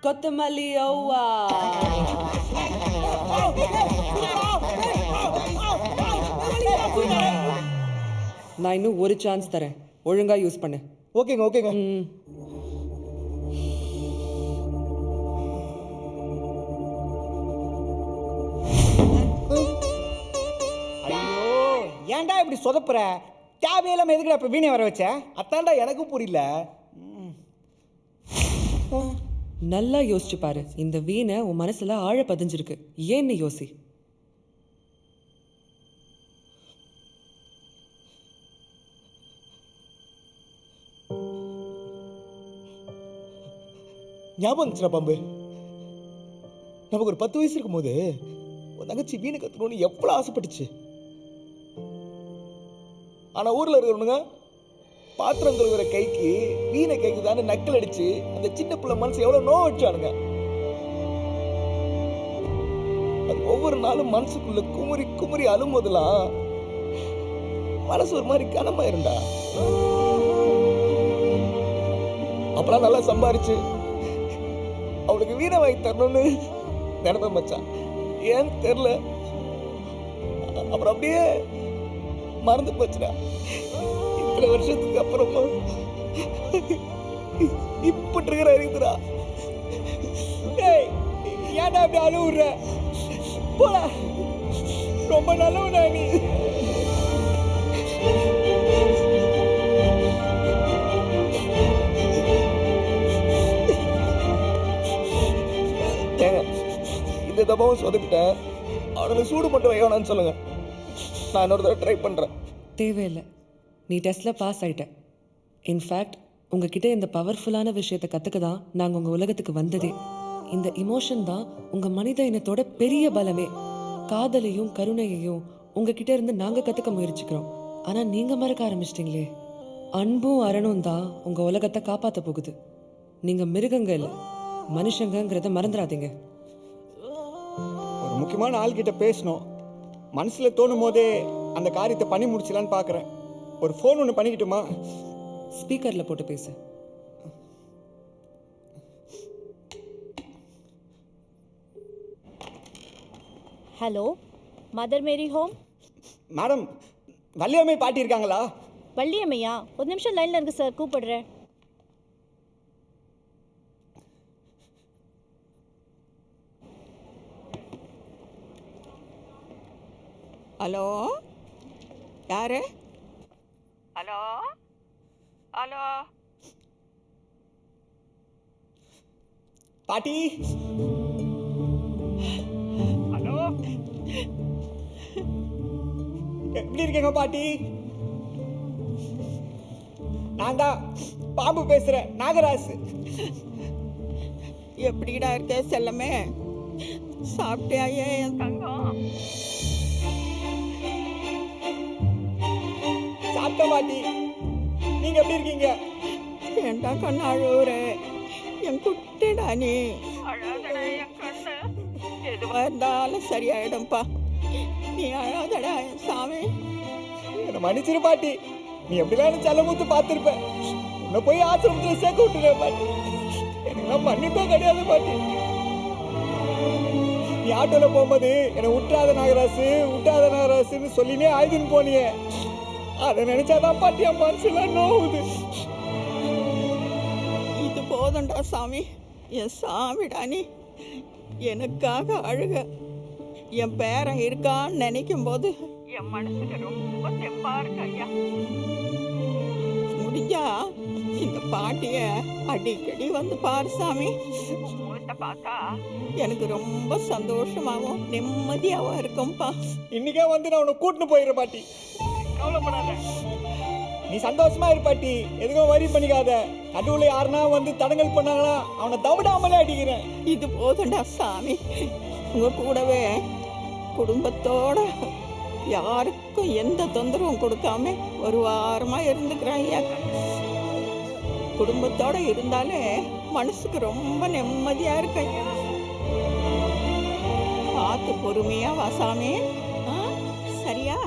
கொத்தமல்லி ஓவா. நான் இன்னும் ஒரு சான்ஸ் தரேன், ஒழுங்கா யூஸ் பண்ணு. ஓகேங்க ஓகேங்க. ஐயோ ஏன்டா இப்படி சொதப்புற? தேவையில்லாம எதுக்குடா இப்ப வீணை வர வச்ச? அத்தான்டா எனக்கும் புரியல. நல்லா யோசிச்சு பாரு. இந்த வீணை உன் மனசுல ஆழ பதிஞ்சிருக்கு. ஏன்னு யோசி. ஞாபகம் இருந்துச்சுடா பாம்பு. நமக்கு ஒரு 10 வயசு இருக்கும் போது ஒரு தங்கச்சி வீணை கத்துக்கணும்னு எவ்வளவு ஆசைப்பட்டுச்சு. ஆனா ஊர்ல இருக்கிறவனுங்க பாத்திரம் கழுவுற கைக்கு வீணை கேக்குதான்னு நக்கல் அடிச்சு அந்த சின்ன பிள்ளை மனசு எவ்வளவு நோய் வச்சானுங்க. அது ஒவ்வொரு நாளும் மனசுக்குள்ள குமுறி குமுறி அழும் போதெல்லாம் மனசு ஒரு மாதிரி கனமாயிருண்டா. அப்பெல்லாம் நல்லா சம்பாரிச்சு அவளுக்கு வீணை வாங்கி தரணும்னு நினைப்பேன் மச்சான். ஏன்னு தெரியல, அப்புறம் அப்படியே மறந்து போச்சுடா. இத்தனை வருஷத்துக்கு அப்புறமா இப்ப ட்ரிகர் இருக்குதுடா. ஏன்டா அப்படி அழுவுற? போல ரொம்ப நல்லவனா நீ. இந்த தபாவும் சொதப்பிட்டேன். அவனுக்கு சூடு மட்டும் வைக்கணும்னு சொல்லுங்க, நான் இன்னொரு தடவை ட்ரை பண்றேன். தேவையில்லை, நீ டெஸ்ட்டில் பாஸ் ஆகிட்ட. இன்ஃபேக்ட் உங்ககிட்ட இந்த பவர்ஃபுல்லான விஷயத்தை கற்றுக்க தான் நாங்கள் உங்கள் உலகத்துக்கு வந்ததே. இந்த இமோஷன் தான் உங்கள் மனித இனத்தோட பெரிய பலமே. காதலையும் கருணையையும் உங்ககிட்ட இருந்து நாங்கள் கற்றுக்க முயற்சிக்கிறோம். ஆனால் நீங்கள் மறக்க ஆரம்பிச்சிட்டிங்களே. அன்பும் அரணும் தான் உங்கள் உலகத்தை காப்பாற்ற போகுது. நீங்கள் மிருகங்க இல்லை, மனுஷங்கிறத மறந்துடாதீங்க. ஒரு முக்கியமான ஆள்கிட்ட பேசணும், மனசில் தோணும் போதே அந்த காரியத்தை பண்ணி முடிச்சலான்னு பார்க்குறேன். ஒரு ஃபோன் ஒன்று பண்ணிக்கிட்டுமா? ஸ்பீக்கரில் போட்டு பேசு. ஹலோ, மதர் மேரி ஹோம். மேடம், வள்ளியம்மை பாட்டி இருக்காங்களா? வள்ளியம்மையா? ஒரு நிமிஷம் லைனில் இருக்கு சார், கூப்பிடுறேன். ஹலோ, யாரு? ஹலோ ஹலோ பாட்டி. ஹலோ, எப்படி இருக்கீங்க பாட்டி? நான் தான் பாம்பு பேசுறேன், நாகராஜ். எப்படிடா இருக்க செல்லமே? சாப்பிட்டியாயே என் தங்கம்? சாப்பிட்ட பாட்டி, நீங்க எப்படி இருக்கீங்க? ஏண்டா கண்ணு அழுவுற? என் குட்டிடா நீ. அழாதடா என் கண்ணு, எதுவா இருந்தாலும் சரியாயிடும்பா. நீ அழாதடா என் சாமி. என்னை மன்னிச்சிரு பாட்டி, நீ எப்படிலாம் செல்லமுத்து பார்த்துருப்ப. உன்னை போய் ஆசிரமத்தில் சேர்க்க விட்டுருவேன் பாட்டி. எனக்குலாம் மன்னிப்பே கிடையாது பாட்டி. நீ ஆட்டோல போகும்போது என்னை விட்டாத நாகராசுன்னு சொல்லினே ஆயுதுன்னு போனியே. அதை நினைச்சாதான் பாட்டி என் மனசுலாம் நோவுது. இது போதும்டா சாமி, என் சாமிடா நீ. எனக்காக அழுக. என் பேரன் இருக்கான்னு நினைக்கும் போது என் மனசுக்கு ரொம்ப தெம்பா இருக்கு ஐயா. முடிஞ்சா இந்த பாட்டிய அடிக்கடி வந்து பாரு சாமி. முகத்தை பார்த்தா எனக்கு ரொம்ப சந்தோஷமாகவும் நிம்மதியாகவும் இருக்கும்பா. இன்னைக்கே வந்து நான் உன்னை கூட்டின்னு போயிடுறேன் பாட்டி, கவலைப்படாத. நீ சந்தோஷமா இரு பாட்டி, எதுவும் வரி பண்ணிக்காத. நடுவில் யாருன்னா வந்து தடங்கல் பண்ணாங்களா அவனை தவிடாமலே அடிக்கிறேன். இது போதுண்டா சாமி. உங்க கூடவே குடும்பத்தோட யாருக்கும் எந்த தொந்தரவும் கொடுக்காம ஒரு வாரமா இருந்துக்கிறேன் ஐயா. குடும்பத்தோட இருந்தாலே மனசுக்கு ரொம்ப நிம்மதியா இருக்கு ஐயா. பார்த்து பொறுமையா வா சாமி. சரியா?